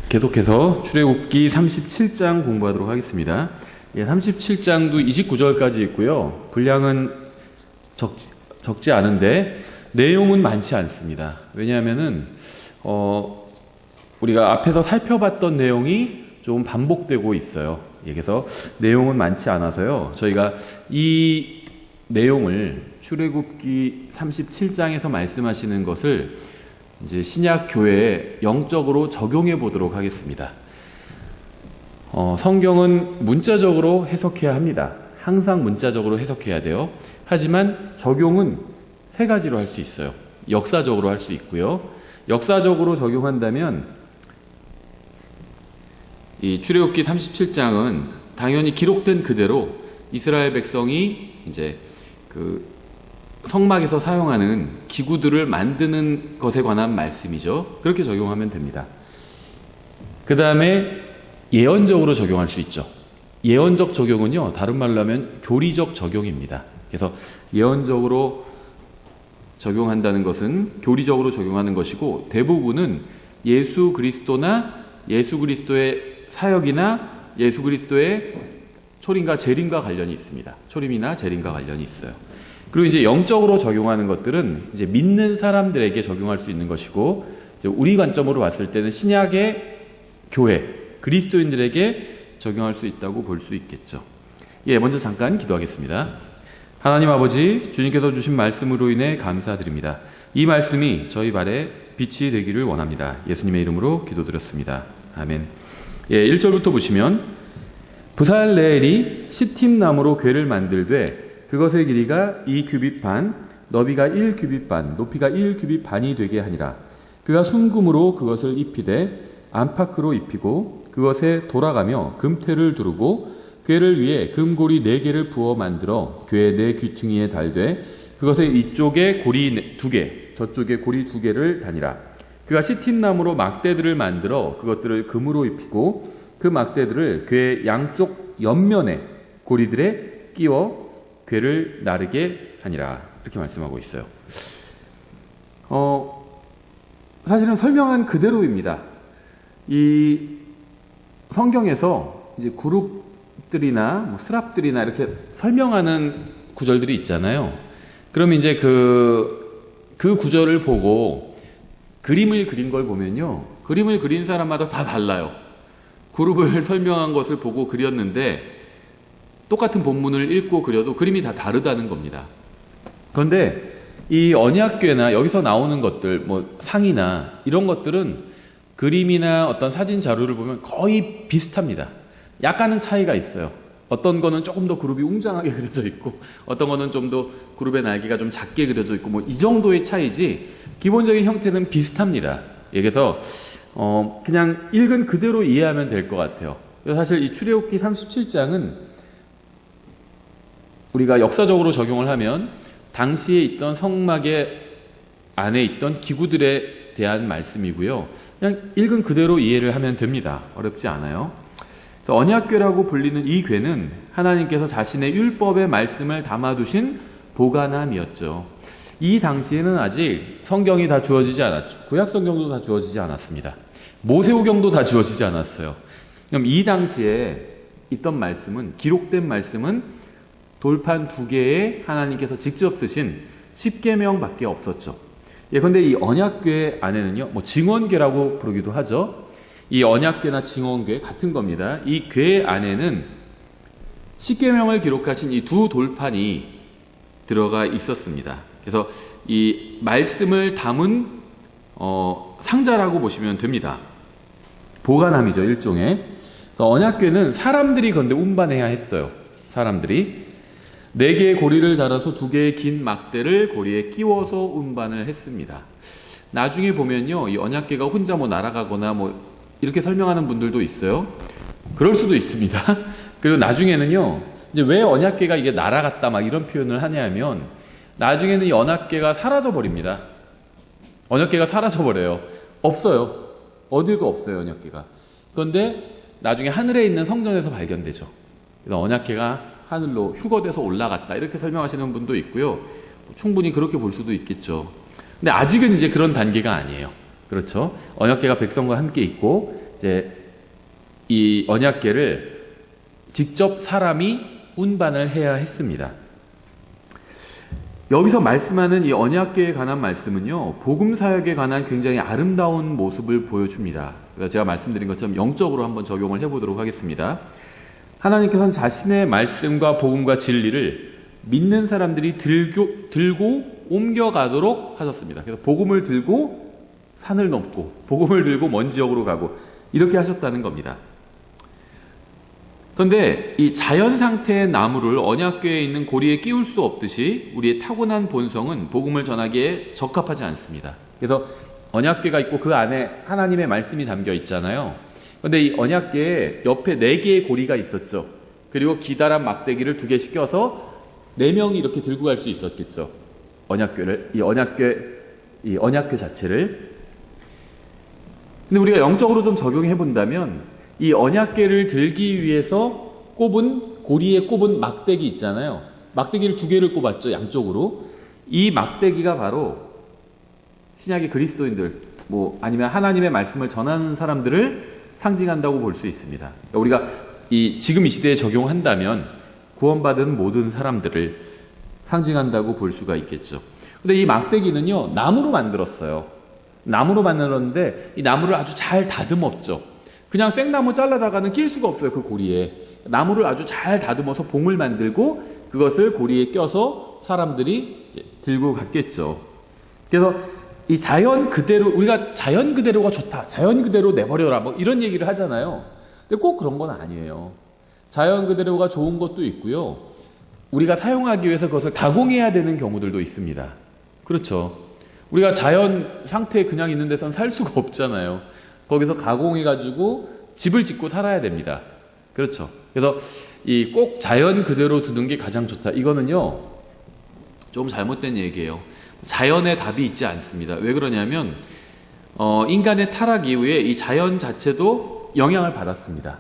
계속해서 출애굽기 37장 공부하도록 하겠습니다. 37장도 29절까지 있고요. 분량은 적지 않은데 내용은 많지 않습니다. 왜냐하면은 우리가 앞에서 살펴봤던 내용이 좀 반복되고 있어요. 그래서 내용은 많지 않아서요. 저희가 이 내용을 출애굽기 37장에서 말씀하시는 것을 이제 신약 교회에 영적으로 적용해 보도록 하겠습니다. 성경은 문자적으로 해석해야 합니다. 항상 문자적으로 해석해야 돼요. 하지만 적용은 세 가지로 할 수 있어요. 역사적으로 할 수 있고요. 역사적으로 적용한다면 이 출애굽기 37장은 당연히 기록된 그대로 이스라엘 백성이 이제 그 성막에서 사용하는 기구들을 만드는 것에 관한 말씀이죠. 그렇게 적용하면 됩니다. 그 다음에 예언적으로 적용할 수 있죠. 예언적 적용은요, 다른 말로 하면 교리적 적용입니다. 그래서 예언적으로 적용한다는 것은 교리적으로 적용하는 것이고, 대부분은 예수 그리스도나 예수 그리스도의 사역이나 예수 그리스도의 초림과 재림과 관련이 있습니다. 초림이나 재림과 관련이 있어요. 그리고 이제 영적으로 적용하는 것들은 이제 믿는 사람들에게 적용할 수 있는 것이고, 이제 우리 관점으로 봤을 때는 신약의 교회, 그리스도인들에게 적용할 수 있다고 볼 수 있겠죠. 먼저 잠깐 기도하겠습니다. 하나님 아버지, 주님께서 주신 말씀으로 인해 감사드립니다. 이 말씀이 저희 발에 빛이 되기를 원합니다. 예수님의 이름으로 기도드렸습니다. 아멘. 1절부터 보시면, 부살레엘이 시팀나무로 궤를 만들되 그것의 길이가 2규빗 반, 너비가 1규빗 반, 높이가 1규빗 반이 되게 하니라. 그가 순금으로 그것을 입히되 안팎으로 입히고 그것에 돌아가며 금테를 두르고 궤를 위에 금고리 4개를 부어 만들어 궤 4귀퉁이에 달되 그것의 이쪽에 고리 2개, 저쪽에 고리 2개를 다니라. 그가 시팀나무로 막대들을 만들어 그것들을 금으로 입히고 그 막대들을 궤 양쪽 옆면에 고리들에 끼워 궤를 나르게 하니라. 이렇게 말씀하고 있어요. 사실은 설명한 그대로입니다. 이 성경에서 이제 그룹들이나 스랍들이나 이렇게 설명하는 구절들이 있잖아요. 그럼 이제 그 구절을 보고 그림을 그린 걸 보면요, 그림을 그린 사람마다 다 달라요. 그룹을 설명한 것을 보고 그렸는데 똑같은 본문을 읽고 그려도 그림이 다 다르다는 겁니다. 그런데 이 언약궤나 여기서 나오는 것들, 상이나 이런 것들은 그림이나 어떤 사진 자료를 보면 거의 비슷합니다. 약간은 차이가 있어요. 어떤 거는 조금 더 그룹이 웅장하게 그려져 있고, 어떤 거는 좀 더 그룹의 날개가 좀 작게 그려져 있고, 이 정도의 차이지 기본적인 형태는 비슷합니다. 그래서 그냥 읽은 그대로 이해하면 될 것 같아요. 사실 이 출애굽기 37장은 우리가 역사적으로 적용을 하면 당시에 있던 성막의 안에 있던 기구들에 대한 말씀이고요. 그냥 읽은 그대로 이해를 하면 됩니다. 어렵지 않아요. 언약궤라고 불리는 이 궤는 하나님께서 자신의 율법의 말씀을 담아두신 보관함이었죠. 이 당시에는 아직 성경이 다 주어지지 않았죠. 구약 성경도 다 주어지지 않았습니다. 모세오경도 다 주어지지 않았어요. 그럼 이 당시에 있던 말씀은, 기록된 말씀은 돌판 2개에 하나님께서 직접 쓰신 10계명밖에 없었죠. 그런데 이 언약궤 안에는요, 증언궤라고 부르기도 하죠. 이 언약궤나 증언궤 같은 겁니다. 이 궤 안에는 10계명을 기록하신 이 2 돌판이 들어가 있었습니다. 그래서 이 말씀을 담은 상자라고 보시면 됩니다. 보관함이죠, 일종의. 언약궤는 사람들이 그런데 운반해야 했어요. 사람들이 4개의 고리를 달아서 2개의 긴 막대를 고리에 끼워서 운반을 했습니다. 나중에 보면요, 이 언약궤가 혼자 날아가거나 이렇게 설명하는 분들도 있어요. 그럴 수도 있습니다. 그리고 나중에는요, 이제 왜 언약궤가 이게 날아갔다 이런 표현을 하냐면, 나중에는 이 언약궤가 사라져 버립니다. 언약궤가 사라져 버려요. 없어요. 어디에도 없어요, 언약궤가. 그런데 나중에 하늘에 있는 성전에서 발견되죠. 그래서 언약궤가 하늘로 휴거돼서 올라갔다, 이렇게 설명하시는 분도 있고요. 충분히 그렇게 볼 수도 있겠죠. 근데 아직은 이제 그런 단계가 아니에요. 그렇죠. 언약궤가 백성과 함께 있고 이제 이 언약궤를 직접 사람이 운반을 해야 했습니다. 여기서 말씀하는 이 언약궤에 관한 말씀은요, 복음 사역에 관한 굉장히 아름다운 모습을 보여줍니다. 그래서 제가 말씀드린 것처럼 영적으로 한번 적용을 해보도록 하겠습니다. 하나님께서는 자신의 말씀과 복음과 진리를 믿는 사람들이 들고 옮겨가도록 하셨습니다. 그래서 복음을 들고 산을 넘고 복음을 들고 먼 지역으로 가고 이렇게 하셨다는 겁니다. 그런데 이 자연 상태의 나무를 언약궤에 있는 고리에 끼울 수 없듯이 우리의 타고난 본성은 복음을 전하기에 적합하지 않습니다. 그래서 언약궤가 있고 그 안에 하나님의 말씀이 담겨 있잖아요. 그런데 이 언약궤에 옆에 4개의 고리가 있었죠. 그리고 기다란 막대기를 2개씩 껴서 4명이 이렇게 들고 갈 수 있었겠죠. 이 언약궤 자체를. 근데 우리가 영적으로 좀 적용해 본다면 이 언약궤를 들기 위해서 고리에 꼽은 막대기 있잖아요. 막대기를 2개를 꼽았죠, 양쪽으로. 이 막대기가 바로 신약의 그리스도인들, 아니면 하나님의 말씀을 전하는 사람들을 상징한다고 볼 수 있습니다. 우리가 지금 이 시대에 적용한다면 구원받은 모든 사람들을 상징한다고 볼 수가 있겠죠. 근데 이 막대기는요, 나무로 만들었어요. 나무로 만들었는데 이 나무를 아주 잘 다듬었죠. 그냥 생나무 잘라다가는 낄 수가 없어요, 그 고리에. 나무를 아주 잘 다듬어서 봉을 만들고 그것을 고리에 껴서 사람들이 들고 갔겠죠. 그래서 이 자연 그대로, 우리가 자연 그대로가 좋다, 자연 그대로 내버려라, 이런 얘기를 하잖아요. 근데 꼭 그런 건 아니에요. 자연 그대로가 좋은 것도 있고요. 우리가 사용하기 위해서 그것을 가공해야 되는 경우들도 있습니다. 그렇죠. 우리가 자연 상태에 그냥 있는 데선 살 수가 없잖아요. 거기서 가공해가지고 집을 짓고 살아야 됩니다. 그렇죠. 그래서 꼭 자연 그대로 두는 게 가장 좋다. 이거는요, 좀 잘못된 얘기예요. 자연의 답이 있지 않습니다. 왜 그러냐면, 인간의 타락 이후에 이 자연 자체도 영향을 받았습니다.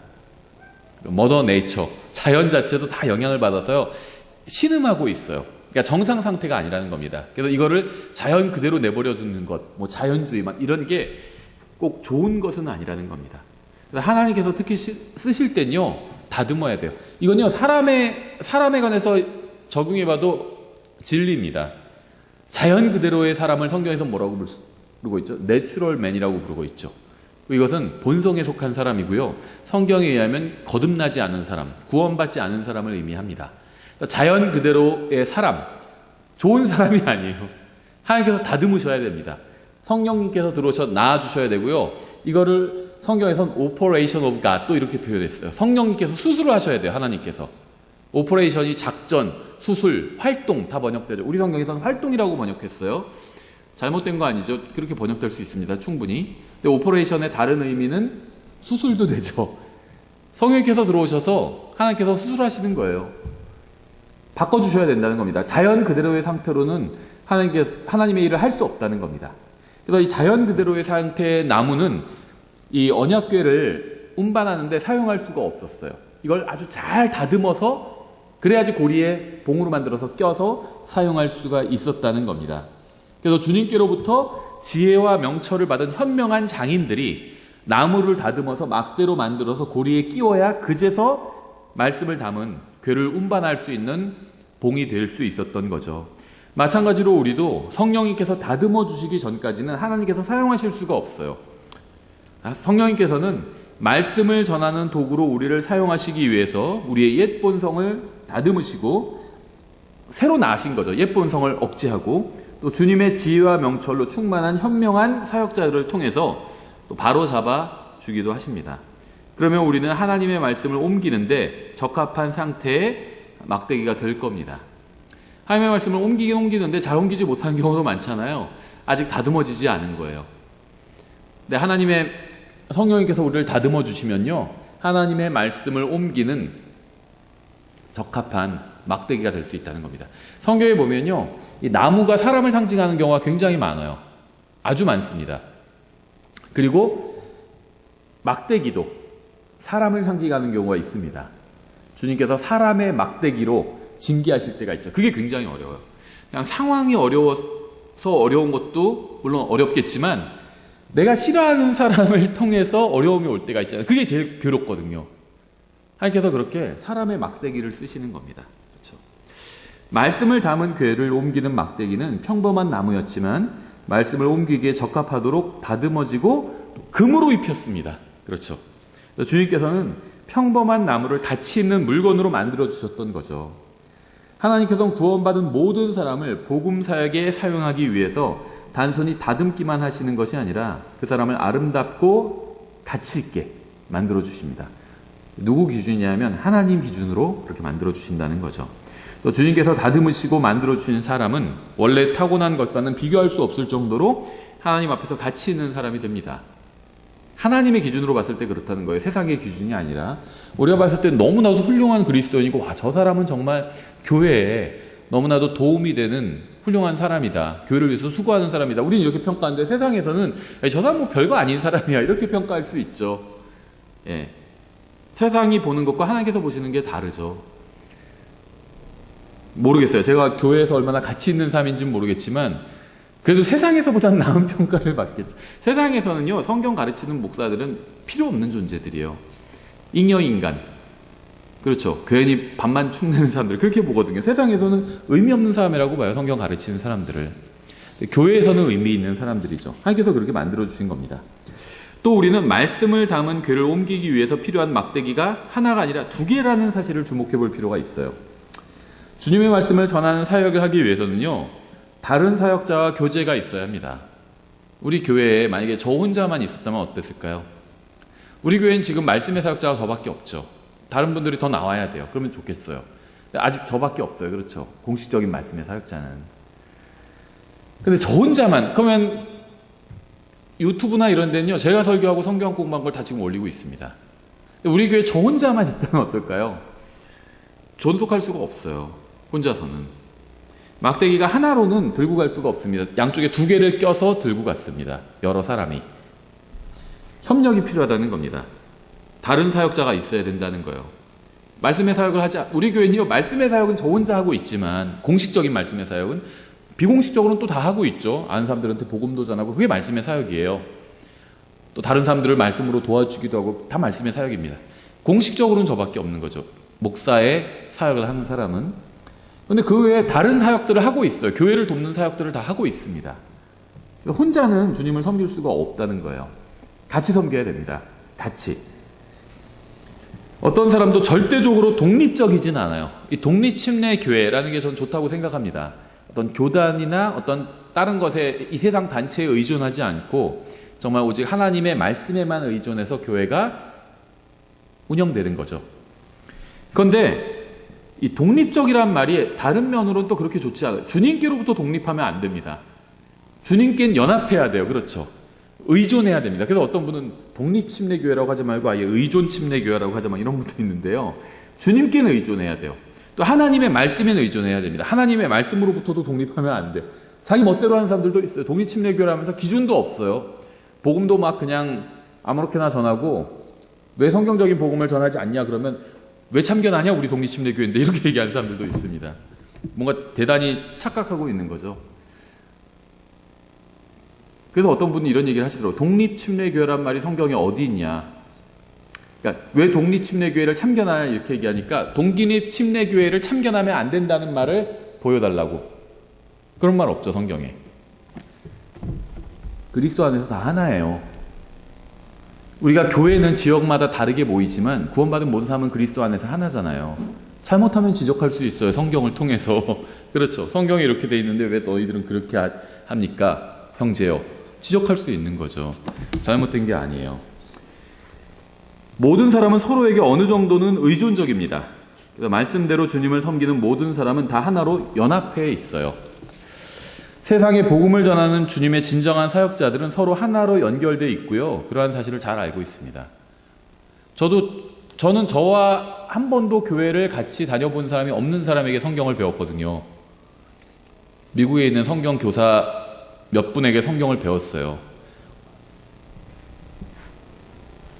머더 네이처, 자연 자체도 다 영향을 받아서요, 신음하고 있어요. 그러니까 정상 상태가 아니라는 겁니다. 그래서 이거를 자연 그대로 내버려 두는 것, 자연주의만, 이런 게 꼭 좋은 것은 아니라는 겁니다. 그래서 하나님께서 특히 쓰실 땐요, 다듬어야 돼요. 이건요, 사람에 관해서 적용해봐도 진리입니다. 자연 그대로의 사람을 성경에서 뭐라고 부르고 있죠? 내추럴맨이라고 부르고 있죠. 이것은 본성에 속한 사람이고요. 성경에 의하면 거듭나지 않은 사람, 구원받지 않은 사람을 의미합니다. 자연 그대로의 사람, 좋은 사람이 아니에요. 하나님께서 다듬으셔야 됩니다. 성령님께서 들어오셔 낳아주셔야 되고요. 이거를 성경에서는 operation of God 또 이렇게 표현했어요. 성령님께서 수술을 하셔야 돼요. 하나님께서. 오퍼레이션이 작전, 수술, 활동 다 번역되죠. 우리 성경에서는 활동이라고 번역했어요. 잘못된 거 아니죠. 그렇게 번역될 수 있습니다. 충분히. 근데 오퍼레이션의 다른 의미는 수술도 되죠. 성령님께서 들어오셔서 하나님께서 수술하시는 거예요. 바꿔주셔야 된다는 겁니다. 자연 그대로의 상태로는 하나님의 일을 할 수 없다는 겁니다. 그래서 이 자연 그대로의 상태의 나무는 이 언약궤를 운반하는데 사용할 수가 없었어요. 이걸 아주 잘 다듬어서 그래야지 고리에 봉으로 만들어서 껴서 사용할 수가 있었다는 겁니다. 그래서 주님께로부터 지혜와 명철을 받은 현명한 장인들이 나무를 다듬어서 막대로 만들어서 고리에 끼워야 그제서 말씀을 담은 궤를 운반할 수 있는 봉이 될 수 있었던 거죠. 마찬가지로 우리도 성령님께서 다듬어 주시기 전까지는 하나님께서 사용하실 수가 없어요. 성령님께서는 말씀을 전하는 도구로 우리를 사용하시기 위해서 우리의 옛 본성을 다듬으시고 새로 나신 거죠. 옛 본성을 억제하고 또 주님의 지혜와 명철로 충만한 현명한 사역자들을 통해서 또 바로잡아 주기도 하십니다. 그러면 우리는 하나님의 말씀을 옮기는데 적합한 상태의 막대기가 될 겁니다. 하나님의 말씀을 옮기는데 잘 옮기지 못하는 경우도 많잖아요. 아직 다듬어지지 않은 거예요. 근데 하나님의 성령님께서 우리를 다듬어 주시면요, 하나님의 말씀을 옮기는 적합한 막대기가 될 수 있다는 겁니다. 성경에 보면요, 이 나무가 사람을 상징하는 경우가 굉장히 많아요. 아주 많습니다. 그리고 막대기도 사람을 상징하는 경우가 있습니다. 주님께서 사람의 막대기로 징계하실 때가 있죠. 그게 굉장히 어려워요. 그냥 상황이 어려워서 어려운 것도 물론 어렵겠지만 내가 싫어하는 사람을 통해서 어려움이 올 때가 있잖아요. 그게 제일 괴롭거든요. 하나님께서 그렇게 사람의 막대기를 쓰시는 겁니다. 그렇죠? 말씀을 담은 궤를 옮기는 막대기는 평범한 나무였지만 말씀을 옮기기에 적합하도록 다듬어지고 금으로 입혔습니다. 그렇죠? 주님께서는 평범한 나무를 가치 있는 물건으로 만들어 주셨던 거죠. 하나님께서는 구원받은 모든 사람을 복음 사역에 사용하기 위해서 단순히 다듬기만 하시는 것이 아니라 그 사람을 아름답고 가치 있게 만들어 주십니다. 누구 기준이냐면 하나님 기준으로 그렇게 만들어 주신다는 거죠. 또 주님께서 다듬으시고 만들어 주신 사람은 원래 타고난 것과는 비교할 수 없을 정도로 하나님 앞에서 가치 있는 사람이 됩니다. 하나님의 기준으로 봤을 때 그렇다는 거예요. 세상의 기준이 아니라. 우리가 봤을 때 너무나도 훌륭한 그리스도인이고 와, 저 사람은 정말 교회에 너무나도 도움이 되는 훌륭한 사람이다. 교회를 위해서 수고하는 사람이다. 우리는 이렇게 평가하는데 세상에서는 저 사람 뭐 별거 아닌 사람이야. 이렇게 평가할 수 있죠. 예. 세상이 보는 것과 하나님께서 보시는 게 다르죠. 모르겠어요. 제가 교회에서 얼마나 가치 있는 사람인지는 모르겠지만 그래도 세상에서보다는 나은 평가를 받겠죠. 세상에서는요, 성경 가르치는 목사들은 필요 없는 존재들이에요. 잉여인간. 그렇죠. 괜히 밥만 축내는 사람들 그렇게 보거든요. 세상에서는 의미 없는 사람이라고 봐요. 성경 가르치는 사람들을. 교회에서는 의미 있는 사람들이죠. 하나님께서 그렇게 만들어주신 겁니다. 또 우리는 말씀을 담은 궤를 옮기기 위해서 필요한 막대기가 하나가 아니라 두 개라는 사실을 주목해 볼 필요가 있어요. 주님의 말씀을 전하는 사역을 하기 위해서는요, 다른 사역자와 교제가 있어야 합니다. 우리 교회에 만약에 저 혼자만 있었다면 어땠을까요? 우리 교회는 지금 말씀의 사역자가 저밖에 없죠. 다른 분들이 더 나와야 돼요. 그러면 좋겠어요. 아직 저밖에 없어요. 그렇죠. 공식적인 말씀의 사역자는. 근데 저 혼자만, 그러면 유튜브나 이런 데는요, 제가 설교하고 성경 공부한 걸 다 지금 올리고 있습니다. 우리 교회 저 혼자만 있다면 어떨까요? 존속할 수가 없어요. 혼자서는. 막대기가 하나로는 들고 갈 수가 없습니다. 양쪽에 두 개를 껴서 들고 갔습니다. 여러 사람이. 협력이 필요하다는 겁니다. 다른 사역자가 있어야 된다는 거예요. 말씀의 사역을 하자. 우리 교회는요, 말씀의 사역은 저 혼자 하고 있지만 공식적인 말씀의 사역은 비공식적으로는 또 다 하고 있죠. 아는 사람들한테 복음도 전하고 그게 말씀의 사역이에요. 또 다른 사람들을 말씀으로 도와주기도 하고 다 말씀의 사역입니다. 공식적으로는 저밖에 없는 거죠. 목사의 사역을 하는 사람은. 근데 그 외에 다른 사역들을 하고 있어요. 교회를 돕는 사역들을 다 하고 있습니다. 혼자는 주님을 섬길 수가 없다는 거예요. 같이 섬겨야 됩니다. 같이. 어떤 사람도 절대적으로 독립적이진 않아요. 이 독립침례 교회라는 게 전 좋다고 생각합니다. 어떤 교단이나 어떤 다른 것에 이 세상 단체에 의존하지 않고 정말 오직 하나님의 말씀에만 의존해서 교회가 운영되는 거죠. 그런데 이 독립적이란 말이 다른 면으로는 또 그렇게 좋지 않아요. 주님께로부터 독립하면 안 됩니다. 주님께는 연합해야 돼요. 그렇죠. 의존해야 됩니다. 그래서 어떤 분은 독립침례교회라고 하지 말고 아예 의존침례교회라고 하자 막 이런 분도 있는데요. 주님께는 의존해야 돼요. 또 하나님의 말씀에는 의존해야 됩니다. 하나님의 말씀으로부터도 독립하면 안 돼요. 자기 멋대로 하는 사람들도 있어요. 독립침례교회라면서 기준도 없어요. 복음도 막 그냥 아무렇게나 전하고 왜 성경적인 복음을 전하지 않냐 그러면 왜 참견하냐 우리 독립침례교회인데 이렇게 얘기하는 사람들도 있습니다. 뭔가 대단히 착각하고 있는 거죠. 그래서 어떤 분이 이런 얘기를 하시더라고요. 독립침례교회란 말이 성경에 어디 있냐. 그러니까 왜 독립침례교회를 참견하냐 이렇게 얘기하니까 독립침례교회를 참견하면 안 된다는 말을 보여달라고. 그런 말 없죠 성경에. 그리스도 안에서 다 하나예요. 우리가 교회는 지역마다 다르게 모이지만 구원받은 모든 사람은 그리스도 안에서 하나잖아요. 잘못하면 지적할 수 있어요. 성경을 통해서. 그렇죠. 성경이 이렇게 돼 있는데 왜 너희들은 그렇게 합니까? 형제요. 지적할 수 있는 거죠. 잘못된 게 아니에요. 모든 사람은 서로에게 어느 정도는 의존적입니다. 그래서 말씀대로 주님을 섬기는 모든 사람은 다 하나로 연합해 있어요. 세상에 복음을 전하는 주님의 진정한 사역자들은 서로 하나로 연결되어 있고요. 그러한 사실을 잘 알고 있습니다. 저는 저와 한 번도 교회를 같이 다녀본 사람이 없는 사람에게 성경을 배웠거든요. 미국에 있는 성경 교사 몇 분에게 성경을 배웠어요.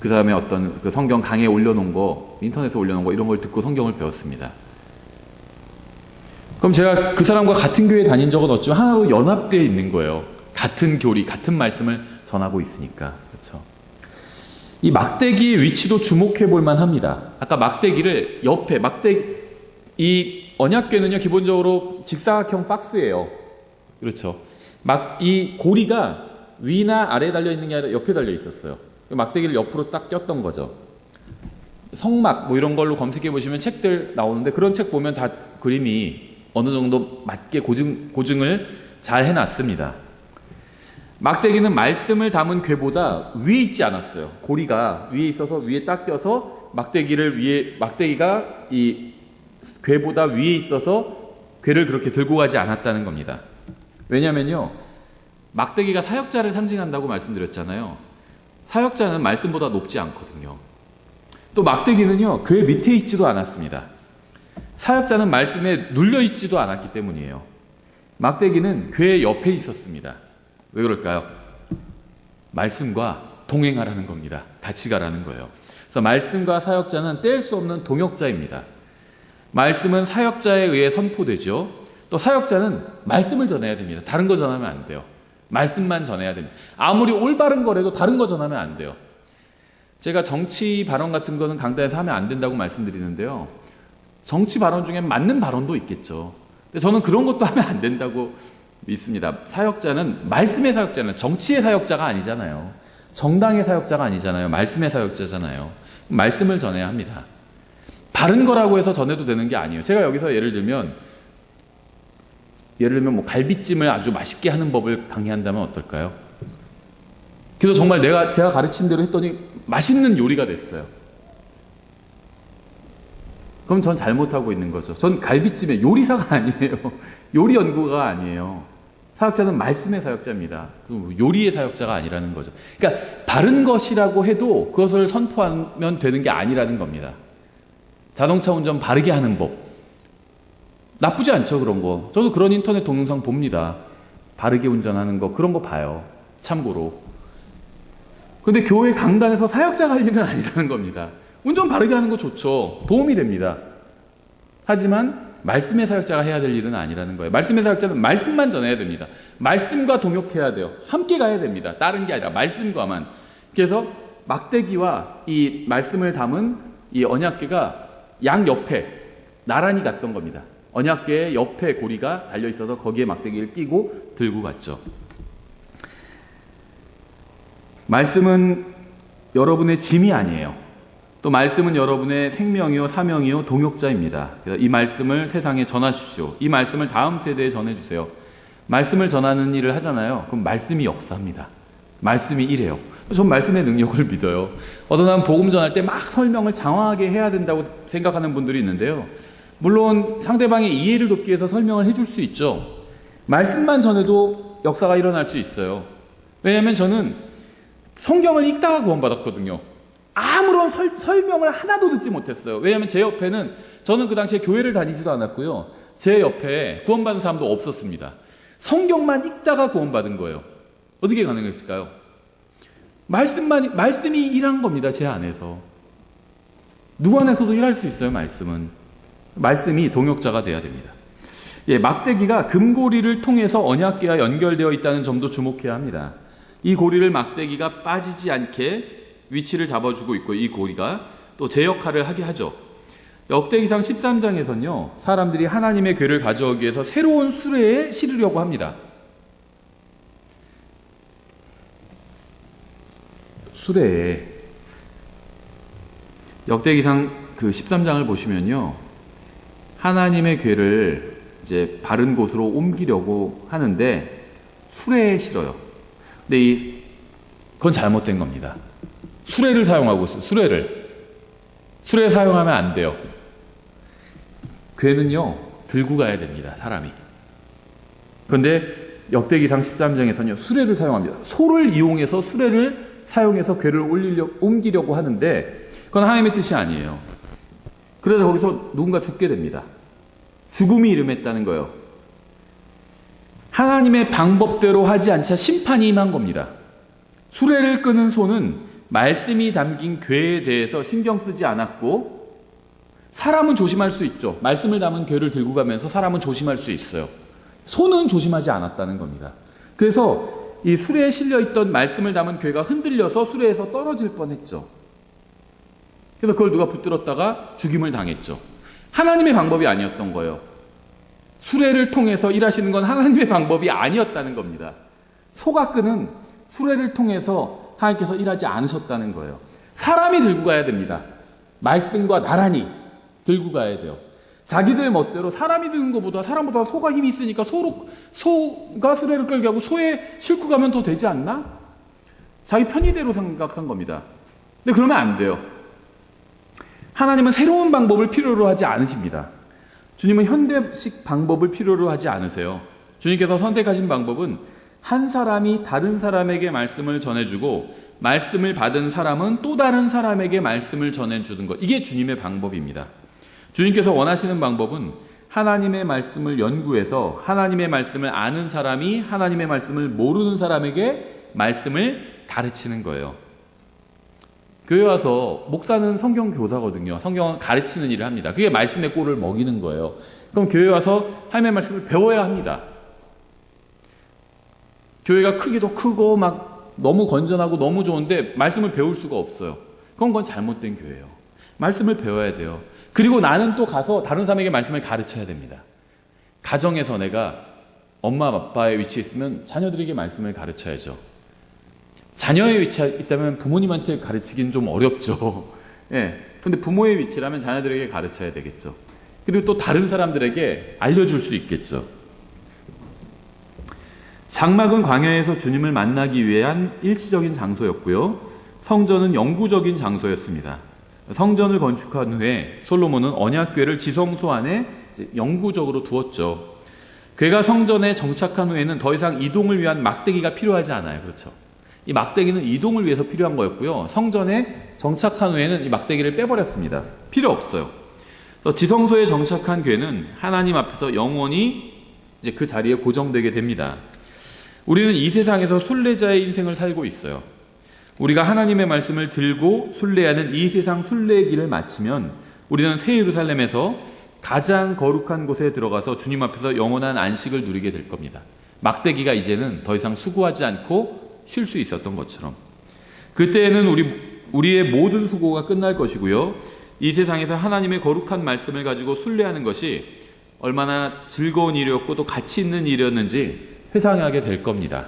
그 다음에 어떤 그 성경 강의에 올려놓은 거, 인터넷에 올려놓은 거 이런 걸 듣고 성경을 배웠습니다. 그럼 제가 그 사람과 같은 교회에 다닌 적은 없지만 하나로 연합되어 있는 거예요. 같은 교리, 같은 말씀을 전하고 있으니까. 그렇죠. 이 막대기의 위치도 주목해 볼 만합니다. 아까 막대기를 옆에 이 언약궤는요 기본적으로 직사각형 박스예요. 그렇죠. 이 고리가 위나 아래에 달려 있는 게 아니라 옆에 달려 있었어요. 막대기를 옆으로 딱 꼈던 거죠. 성막 뭐 이런 걸로 검색해 보시면 책들 나오는데 그런 책 보면 다 그림이 어느 정도 맞게 고증을 잘 해놨습니다. 막대기는 말씀을 담은 궤보다 위에 있지 않았어요. 고리가 위에 있어서 위에 딱 껴서 막대기가 이 궤보다 위에 있어서 궤를 그렇게 들고 가지 않았다는 겁니다. 왜냐면요, 막대기가 사역자를 상징한다고 말씀드렸잖아요. 사역자는 말씀보다 높지 않거든요. 또 막대기는요, 궤 밑에 있지도 않았습니다. 사역자는 말씀에 눌려 있지도 않았기 때문이에요. 막대기는 궤 옆에 있었습니다. 왜 그럴까요? 말씀과 동행하라는 겁니다. 같이 가라는 거예요. 그래서 말씀과 사역자는 뗄 수 없는 동역자입니다. 말씀은 사역자에 의해 선포되죠. 또 사역자는 말씀을 전해야 됩니다. 다른 거 전하면 안 돼요. 말씀만 전해야 됩니다. 아무리 올바른 거라도 다른 거 전하면 안 돼요. 제가 정치 발언 같은 거는 강단에서 하면 안 된다고 말씀드리는데요. 정치 발언 중에 맞는 발언도 있겠죠. 근데 저는 그런 것도 하면 안 된다고 믿습니다. 사역자는, 말씀의 사역자는 정치의 사역자가 아니잖아요. 정당의 사역자가 아니잖아요. 말씀의 사역자잖아요. 말씀을 전해야 합니다. 바른 거라고 해서 전해도 되는 게 아니에요. 제가 여기서 예를 들면 뭐 갈비찜을 아주 맛있게 하는 법을 강의한다면 어떨까요? 그래서 정말 제가 가르친 대로 했더니 맛있는 요리가 됐어요. 그럼 전 잘못하고 있는 거죠. 전 갈비찜의 요리사가 아니에요. 요리 연구가 아니에요. 사역자는 말씀의 사역자입니다. 요리의 사역자가 아니라는 거죠. 그러니까 바른 것이라고 해도 그것을 선포하면 되는 게 아니라는 겁니다. 자동차 운전 바르게 하는 법. 나쁘지 않죠, 그런 거. 저도 그런 인터넷 동영상 봅니다. 바르게 운전하는 거, 그런 거 봐요. 참고로. 근데 교회 강단에서 사역자가 할 일은 아니라는 겁니다. 운전 바르게 하는 거 좋죠. 도움이 됩니다. 하지만 말씀의 사역자가 해야 될 일은 아니라는 거예요. 말씀의 사역자는 말씀만 전해야 됩니다. 말씀과 동역해야 돼요. 함께 가야 됩니다. 다른 게 아니라 말씀과만. 그래서 막대기와 이 말씀을 담은 이 언약궤가 양옆에 나란히 갔던 겁니다. 언약궤의 옆에 고리가 달려 있어서 거기에 막대기를 끼고 들고 갔죠. 말씀은 여러분의 짐이 아니에요. 또 말씀은 여러분의 생명이요 사명이요 동역자입니다. 그래서 이 말씀을 세상에 전하십시오. 이 말씀을 다음 세대에 전해주세요. 말씀을 전하는 일을 하잖아요. 그럼 말씀이 역사합니다. 말씀이 이래요. 전 말씀의 능력을 믿어요. 어떤 사람 복음 전할 때 막 설명을 장황하게 해야 된다고 생각하는 분들이 있는데요. 물론 상대방의 이해를 돕기 위해서 설명을 해줄 수 있죠. 말씀만 전해도 역사가 일어날 수 있어요. 왜냐하면 저는 성경을 읽다가 구원받았거든요. 아무런 설명을 하나도 듣지 못했어요. 왜냐하면 제 옆에는, 저는 그 당시에 교회를 다니지도 않았고요. 제 옆에 구원받은 사람도 없었습니다. 성경만 읽다가 구원받은 거예요. 어떻게 가능했을까요? 말씀이 일한 겁니다. 제 안에서. 누구 안에서도 일할 수 있어요. 말씀이 동역자가 돼야 됩니다. 예, 막대기가 금고리를 통해서 언약궤와 연결되어 있다는 점도 주목해야 합니다. 이 고리를 막대기가 빠지지 않게 위치를 잡아주고 있고, 이 고리가 또 제 역할을 하게 하죠. 역대기상 13장에서는요, 사람들이 하나님의 궤를 가져오기 위해서 새로운 수레에 실으려고 합니다. 수레에. 역대기상 그 13장을 보시면요, 하나님의 궤를 이제 바른 곳으로 옮기려고 하는데 수레에 실어요. 근데 그건 잘못된 겁니다. 수레를 사용하고 있어요. 수레 사용하면 안 돼요. 궤는요, 들고 가야 됩니다. 사람이. 그런데 역대기상 13장에서는요, 수레를 사용합니다. 소를 이용해서 수레를 사용해서 궤를 옮기려고 하는데 그건 하나님의 뜻이 아니에요. 그래서 거기서 누군가 죽게 됩니다. 죽음이 이름했다는 거예요. 하나님의 방법대로 하지 않자 심판이 임한 겁니다. 수레를 끄는 소는 말씀이 담긴 궤에 대해서 신경 쓰지 않았고, 사람은 조심할 수 있죠. 말씀을 담은 궤를 들고 가면서 사람은 조심할 수 있어요. 소는 조심하지 않았다는 겁니다. 그래서 이 수레에 실려있던 말씀을 담은 괴가 흔들려서 수레에서 떨어질 뻔했죠. 그래서 그걸 누가 붙들었다가 죽임을 당했죠. 하나님의 방법이 아니었던 거예요. 수레를 통해서 일하시는 건 하나님의 방법이 아니었다는 겁니다. 소가 끄는 수레를 통해서 하나님께서 일하지 않으셨다는 거예요. 사람이 들고 가야 됩니다. 말씀과 나란히 들고 가야 돼요. 자기들 멋대로 사람이 드는 것보다 사람보다 소가 힘이 있으니까 소가 수레를 끌게 하고 소에 싣고 가면 더 되지 않나? 자기 편의대로 생각한 겁니다. 근데 그러면 안 돼요. 하나님은 새로운 방법을 필요로 하지 않으십니다. 주님은 현대식 방법을 필요로 하지 않으세요. 주님께서 선택하신 방법은 한 사람이 다른 사람에게 말씀을 전해주고 말씀을 받은 사람은 또 다른 사람에게 말씀을 전해주는 것. 이게 주님의 방법입니다. 주님께서 원하시는 방법은 하나님의 말씀을 연구해서 하나님의 말씀을 아는 사람이 하나님의 말씀을 모르는 사람에게 말씀을 가르치는 거예요. 교회 와서 목사는 성경 교사거든요. 성경을 가르치는 일을 합니다. 그게 말씀의 꼴을 먹이는 거예요. 그럼 교회 와서 하나님의 말씀을 배워야 합니다. 교회가 크기도 크고 막 너무 건전하고 너무 좋은데 말씀을 배울 수가 없어요. 그건 잘못된 교회예요. 말씀을 배워야 돼요. 그리고 나는 또 가서 다른 사람에게 말씀을 가르쳐야 됩니다. 가정에서 내가 엄마 아빠의 위치에 있으면 자녀들에게 말씀을 가르쳐야죠. 자녀의 위치에 있다면 부모님한테 가르치기는 좀 어렵죠. 예. 근데 부모의 위치라면 자녀들에게 가르쳐야 되겠죠. 그리고 또 다른 사람들에게 알려줄 수 있겠죠. 장막은 광야에서 주님을 만나기 위한 일시적인 장소였고요. 성전은 영구적인 장소였습니다. 성전을 건축한 후에 솔로몬은 언약궤를 지성소 안에 영구적으로 두었죠. 궤가 성전에 정착한 후에는 더 이상 이동을 위한 막대기가 필요하지 않아요. 그렇죠? 이 막대기는 이동을 위해서 필요한 거였고요. 성전에 정착한 후에는 이 막대기를 빼버렸습니다. 필요 없어요. 그래서 지성소에 정착한 궤는 하나님 앞에서 영원히 이제 그 자리에 고정되게 됩니다. 우리는 이 세상에서 순례자의 인생을 살고 있어요. 우리가 하나님의 말씀을 들고 순례하는 이 세상 순례의 길을 마치면 우리는 새 예루살렘에서 가장 거룩한 곳에 들어가서 주님 앞에서 영원한 안식을 누리게 될 겁니다. 막대기가 이제는 더 이상 수고하지 않고 쉴 수 있었던 것처럼. 그때에는 우리의 모든 수고가 끝날 것이고요. 이 세상에서 하나님의 거룩한 말씀을 가지고 순례하는 것이 얼마나 즐거운 일이었고 또 가치 있는 일이었는지 회상하게 될 겁니다.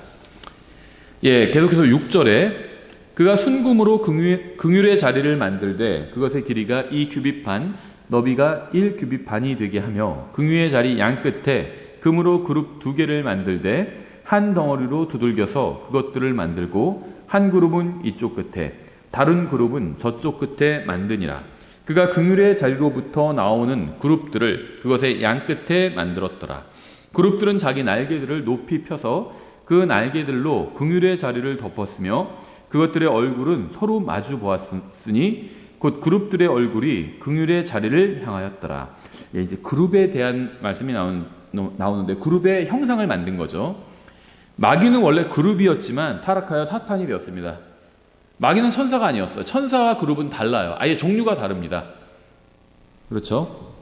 예, 계속해서 6절에 그가 순금으로 긍휼의 자리를 만들되 그것의 길이가 2규빗 너비가 1규빗 되게 하며 긍휼의 자리 양끝에 금으로 그룹 2개를 만들되 한 덩어리로 두들겨서 그것들을 만들고 한 그룹은 이쪽 끝에 다른 그룹은 저쪽 끝에 만드니라. 그가 긍휼의 자리로부터 나오는 그룹들을 그것의 양끝에 만들었더라. 그룹들은 자기 날개들을 높이 펴서 그 날개들로 긍휼의 자리를 덮었으며 그것들의 얼굴은 서로 마주 보았으니 곧 그룹들의 얼굴이 긍휼의 자리를 향하였더라. 예, 이제 그룹에 대한 말씀이 나오는데 그룹의 형상을 만든 거죠. 마귀는 원래 그룹이었지만 타락하여 사탄이 되었습니다. 마귀는 천사가 아니었어요. 천사와 그룹은 달라요. 아예 종류가 다릅니다. 그렇죠?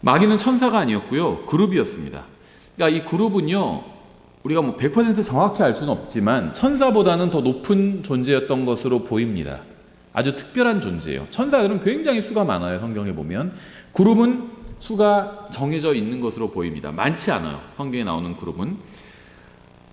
마귀는 천사가 아니었고요. 그룹이었습니다. 그러니까 이 그룹은요. 우리가 100% 정확히 알 수는 없지만 천사보다는 더 높은 존재였던 것으로 보입니다. 아주 특별한 존재예요. 천사들은 굉장히 수가 많아요. 성경에 보면. 그룹은 수가 정해져 있는 것으로 보입니다. 많지 않아요. 성경에 나오는 그룹은.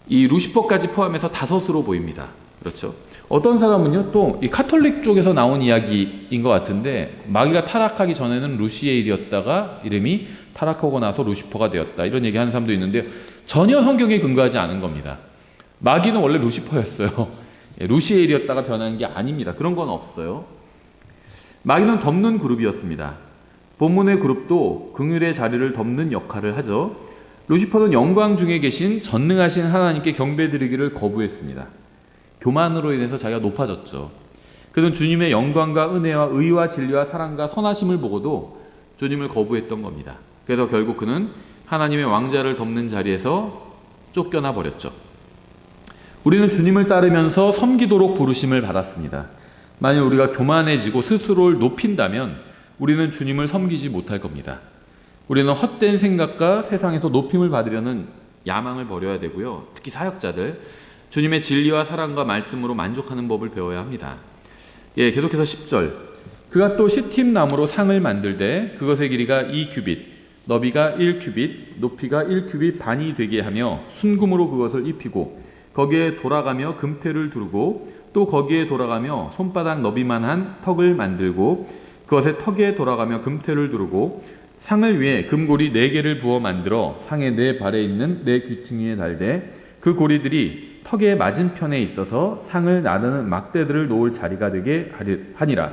이 루시퍼까지 포함해서 5으로 보입니다. 그렇죠? 어떤 사람은요, 또 이 카톨릭 쪽에서 나온 이야기인 것 같은데 마귀가 타락하기 전에는 루시에일이었다가 이름이 타락하고 나서 루시퍼가 되었다. 이런 얘기하는 사람도 있는데 전혀 성경에 근거하지 않은 겁니다. 마귀는 원래 루시퍼였어요. 루시에일이었다가 변한 게 아닙니다. 그런 건 없어요. 마귀는 덮는 그룹이었습니다. 본문의 그룹도 긍휼의 자리를 덮는 역할을 하죠. 루시퍼는 영광 중에 계신 전능하신 하나님께 경배드리기를 거부했습니다. 교만으로 인해서 자기가 높아졌죠. 그는 주님의 영광과 은혜와 의와 진리와 사랑과 선하심을 보고도 주님을 거부했던 겁니다. 그래서 결국 그는 하나님의 왕자를 덮는 자리에서 쫓겨나 버렸죠. 우리는 주님을 따르면서 섬기도록 부르심을 받았습니다. 만일 우리가 교만해지고 스스로를 높인다면 우리는 주님을 섬기지 못할 겁니다. 우리는 헛된 생각과 세상에서 높임을 받으려는 야망을 버려야 되고요. 특히 사역자들 주님의 진리와 사랑과 말씀으로 만족하는 법을 배워야 합니다. 예, 계속해서 10절. 그가 또 시팀 나무로 상을 만들되 그것의 길이가 2규빗, 너비가 1규빗, 높이가 1규빗 반이 되게 하며 순금으로 그것을 입히고 거기에 돌아가며 금태를 두르고 또 거기에 돌아가며 손바닥 너비만한 턱을 만들고 그것의 턱에 돌아가며 금태를 두르고 상을 위해 금고리 4개를 부어 만들어 상의 4발에 있는 4귀퉁이에 달되 그 고리들이 턱의 맞은편에 있어서 상을 나르는 막대들을 놓을 자리가 되게 하니라.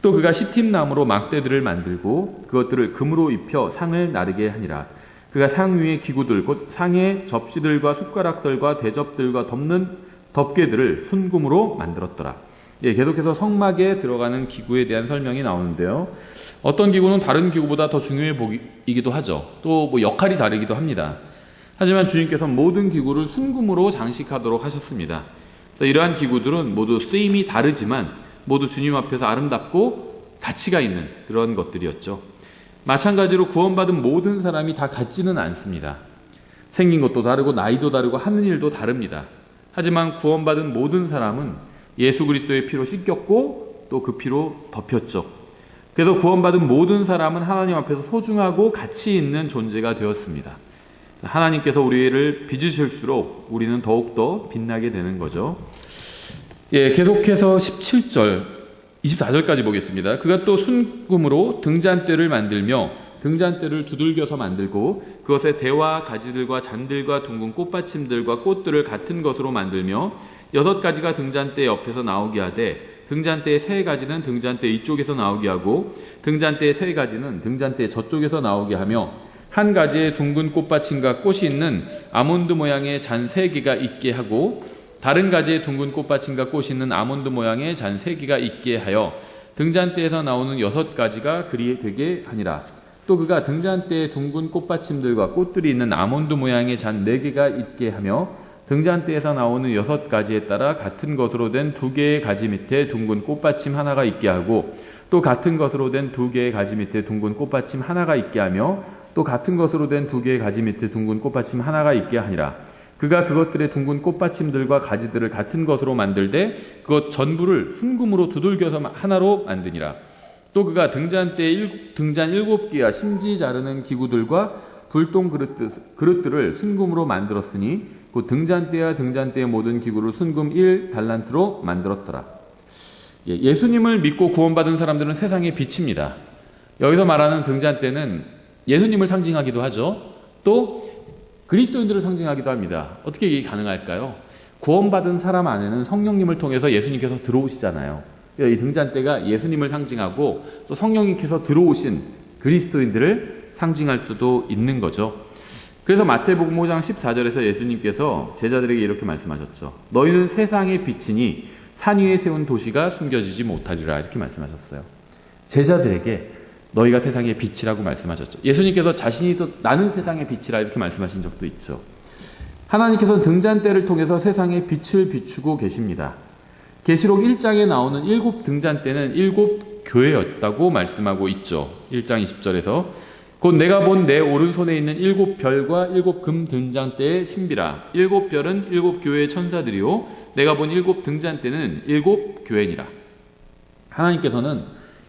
또 그가 시팀나무로 막대들을 만들고 그것들을 금으로 입혀 상을 나르게 하니라. 그가 상 위의 기구들 곧 상의 접시들과 숟가락들과 대접들과 덮는 덮개들을 순금으로 만들었더라. 예, 계속해서 성막에 들어가는 기구에 대한 설명이 나오는데요. 어떤 기구는 다른 기구보다 더 중요해 보이기도 하죠. 또 뭐 역할이 다르기도 합니다. 하지만 주님께서 모든 기구를 순금으로 장식하도록 하셨습니다. 그래서 이러한 기구들은 모두 쓰임이 다르지만 모두 주님 앞에서 아름답고 가치가 있는 그런 것들이었죠. 마찬가지로 구원받은 모든 사람이 다 같지는 않습니다. 생긴 것도 다르고 나이도 다르고 하는 일도 다릅니다. 하지만 구원받은 모든 사람은 예수 그리스도의 피로 씻겼고 또 그 피로 덮였죠. 그래서 구원받은 모든 사람은 하나님 앞에서 소중하고 가치 있는 존재가 되었습니다. 하나님께서 우리를 빚으실수록 우리는 더욱더 빛나게 되는 거죠. 예, 계속해서 17절, 24절까지 보겠습니다. 그가 또 순금으로 등잔대를 만들며 등잔대를 두들겨서 만들고 그것에 대와 가지들과 잔들과 둥근 꽃받침들과 꽃들을 같은 것으로 만들며 6가지가 등잔대 옆에서 나오게 하되 등잔대의 3가지는 등잔대 이쪽에서 나오게 하고 등잔대의 3가지는 등잔대 저쪽에서 나오게 하며 한 가지의 둥근 꽃받침과 꽃이 있는 아몬드 모양의 잔 3개가 있게 하고 다른 가지의 둥근 꽃받침과 꽃이 있는 아몬드 모양의 잔 3개가 있게 하여 등잔대에서 나오는 6가지가 그리 되게 하니라. 또 그가 등잔대에 둥근 꽃받침들과 꽃들이 있는 아몬드 모양의 잔 4개가 있게 하며 등잔대에서 나오는 6가지에 따라 같은 것으로 된 2개의 가지 밑에 둥근 꽃받침 하나가 있게 하고 또 같은 것으로 된 2개의 가지 밑에 둥근 꽃받침 하나가 있게 하며 또 같은 것으로 된 2개의 가지 밑에 둥근 꽃받침 하나가 있게 하니라. 그가 그것들의 둥근 꽃받침들과 가지들을 같은 것으로 만들되 그것 전부를 순금으로 두들겨서 하나로 만드니라. 또 그가 등잔 7개와 심지 자르는 기구들과 불똥 그릇들을 순금으로 만들었으니 그 등잔대와 등잔대의 모든 기구를 순금 1달란트로 만들었더라. 예수님을 믿고 구원받은 사람들은 세상의 빛입니다. 여기서 말하는 등잔대는 예수님을 상징하기도 하죠. 또 그리스도인들을 상징하기도 합니다. 어떻게 이게 가능할까요? 구원받은 사람 안에는 성령님을 통해서 예수님께서 들어오시잖아요. 이 등잔대가 예수님을 상징하고 또 성령님께서 들어오신 그리스도인들을 상징할 수도 있는 거죠. 그래서 마태복음 5장 14절에서 예수님께서 제자들에게 이렇게 말씀하셨죠. 너희는 세상의 빛이니 산 위에 세운 도시가 숨겨지지 못하리라 이렇게 말씀하셨어요. 제자들에게 너희가 세상의 빛이라고 말씀하셨죠. 예수님께서 자신이 또 나는 세상의 빛이라 이렇게 말씀하신 적도 있죠. 하나님께서는 등잔대를 통해서 세상의 빛을 비추고 계십니다. 계시록 1장에 나오는 7 등잔대는 7 교회였다고 말씀하고 있죠. 1장 20절에서 곧 내가 본 내 오른손에 있는 7 별과 7 금 등잔대의 신비라. 7 별은 7 교회의 천사들이요 내가 본 7 등잔대는 7 교회니라. 하나님께서는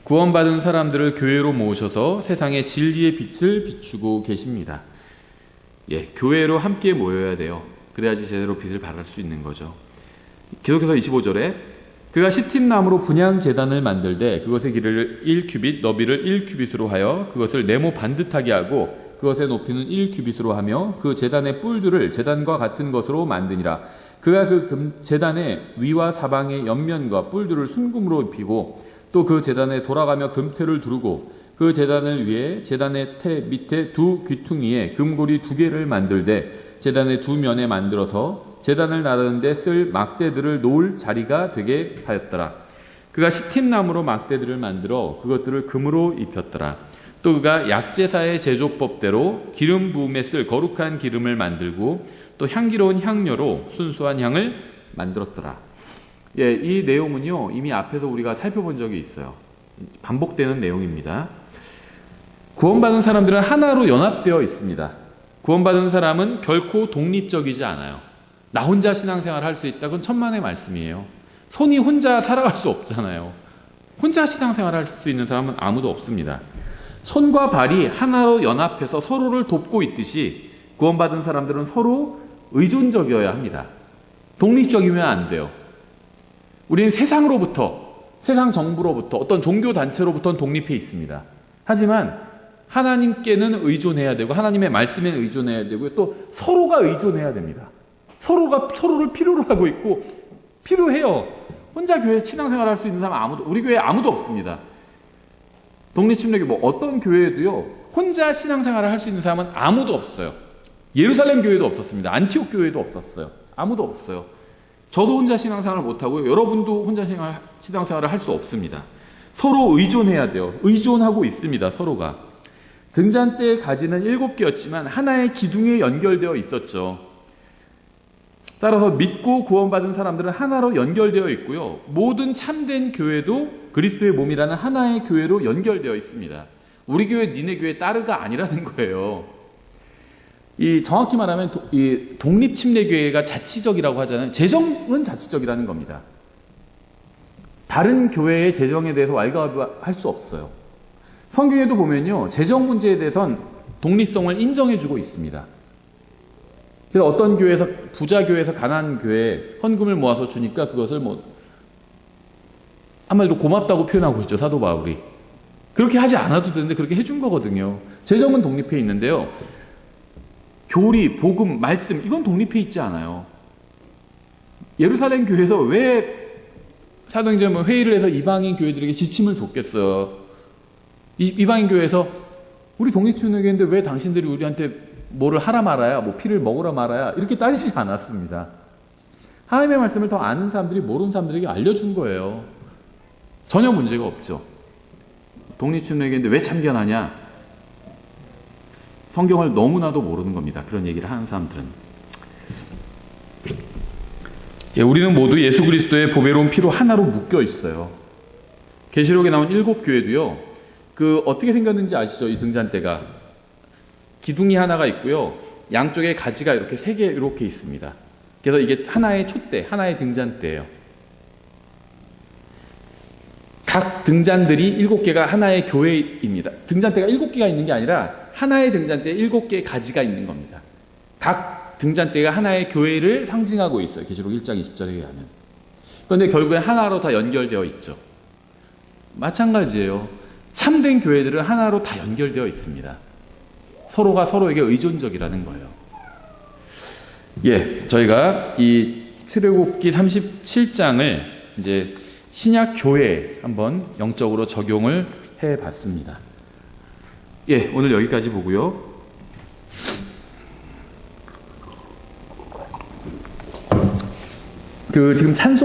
구원받은 사람들을 교회로 모으셔서 세상의 진리의 빛을 비추고 계십니다. 예, 교회로 함께 모여야 돼요. 그래야지 제대로 빛을 발할 수 있는 거죠. 계속해서 25절에 그가 시팀나무로 분향 제단을 만들되 그것의 길이를 1규빗 너비를 1규빗으로 하여 그것을 네모 반듯하게 하고 그것의 높이는 1규빗으로 하며 그 제단의 뿔들을 제단과 같은 것으로 만드니라. 그가 그 제단의 위와 사방의 옆면과 뿔들을 순금으로 입히고 또 그 제단에 돌아가며 금태를 두르고 그 제단을 위해 제단의 태 밑에 2 귀퉁이에 금고리 2개를 만들되 제단의 2면에 만들어서 제단을 나르는 데 쓸 막대들을 놓을 자리가 되게 하였더라. 그가 시팀나무로 막대들을 만들어 그것들을 금으로 입혔더라. 또 그가 약제사의 제조법대로 기름 부음에 쓸 거룩한 기름을 만들고 또 향기로운 향료로 순수한 향을 만들었더라. 예, 이 내용은요 이미 앞에서 우리가 살펴본 적이 있어요. 반복되는 내용입니다. 구원받은 사람들은 하나로 연합되어 있습니다. 구원받은 사람은 결코 독립적이지 않아요. 나 혼자 신앙생활을 할 수 있다. 그건 천만의 말씀이에요. 손이 혼자 살아갈 수 없잖아요. 혼자 신앙생활을 할 수 있는 사람은 아무도 없습니다. 손과 발이 하나로 연합해서 서로를 돕고 있듯이 구원받은 사람들은 서로 의존적이어야 합니다. 독립적이면 안 돼요. 우리는 세상으로부터, 세상 정부로부터, 어떤 종교 단체로부터는 독립해 있습니다. 하지만 하나님께는 의존해야 되고 하나님의 말씀에 의존해야 되고 또 서로가 의존해야 됩니다. 서로가 서로를 필요로 하고 있고 필요해요. 혼자 교회 신앙생활 할 수 있는 사람 우리 교회에 아무도 없습니다. 독립침례교 어떤 교회에도요, 혼자 신앙생활을 할 수 있는 사람은 아무도 없어요. 예루살렘 교회도 없었습니다. 안티옥 교회도 없었어요. 아무도 없어요. 저도 혼자 신앙생활을 못하고요. 여러분도 혼자 신앙생활을 할 수 없습니다. 서로 의존해야 돼요. 의존하고 있습니다. 서로가. 등잔대의 가지는 7개였지만 하나의 기둥에 연결되어 있었죠. 따라서 믿고 구원받은 사람들은 하나로 연결되어 있고요. 모든 참된 교회도 그리스도의 몸이라는 하나의 교회로 연결되어 있습니다. 우리 교회, 니네 교회 따르가 아니라는 거예요. 정확히 말하면 이 독립침례교회가 자치적이라고 하잖아요. 재정은 자치적이라는 겁니다. 다른 교회의 재정에 대해서 왈가왈부할 수 없어요. 성경에도 보면요, 재정 문제에 대해선 독립성을 인정해주고 있습니다. 그래서 어떤 교회에서, 부자 교회에서 가난한 교회에 헌금을 모아서 주니까 그것을 한마디로 고맙다고 표현하고 있죠, 사도 바울이. 그렇게 하지 않아도 되는데 그렇게 해준 거거든요. 재정은 독립해 있는데요. 교리, 복음, 말씀, 이건 독립해 있지 않아요. 예루살렘 교회에서 왜 사도행전 회의를 해서 이방인 교회들에게 지침을 줬겠어요? 이방인 교회에서 우리 독립침례교회인데 왜 당신들이 우리한테 뭐를 하라 말아야, 피를 먹으라 말아야, 이렇게 따지지 않았습니다. 하나님의 말씀을 더 아는 사람들이 모르는 사람들에게 알려준 거예요. 전혀 문제가 없죠. 독립침례교회인데 왜 참견하냐? 성경을 너무나도 모르는 겁니다. 그런 얘기를 하는 사람들은. 우리는 모두 예수 그리스도의 보배로운 피로 하나로 묶여 있어요. 계시록에 나온 7교회도요. 어떻게 생겼는지 아시죠? 이 등잔대가. 기둥이 하나가 있고요. 양쪽에 가지가 이렇게 3개 이렇게 있습니다. 그래서 이게 하나의 촛대, 하나의 등잔대예요. 각 등잔들이 7개가 하나의 교회입니다. 등잔대가 7개가 있는 게 아니라 하나의 등잔대에 7개의 가지가 있는 겁니다. 각 등잔대가 하나의 교회를 상징하고 있어요. 계시록 1장 20절에 의하면. 그런데 결국에 하나로 다 연결되어 있죠. 마찬가지예요. 참된 교회들은 하나로 다 연결되어 있습니다. 서로가 서로에게 의존적이라는 거예요. 저희가 이 출애굽기 37장을 이제 신약 교회에 한번 영적으로 적용을 해 봤습니다. 오늘 여기까지 보고요. 지금 찬송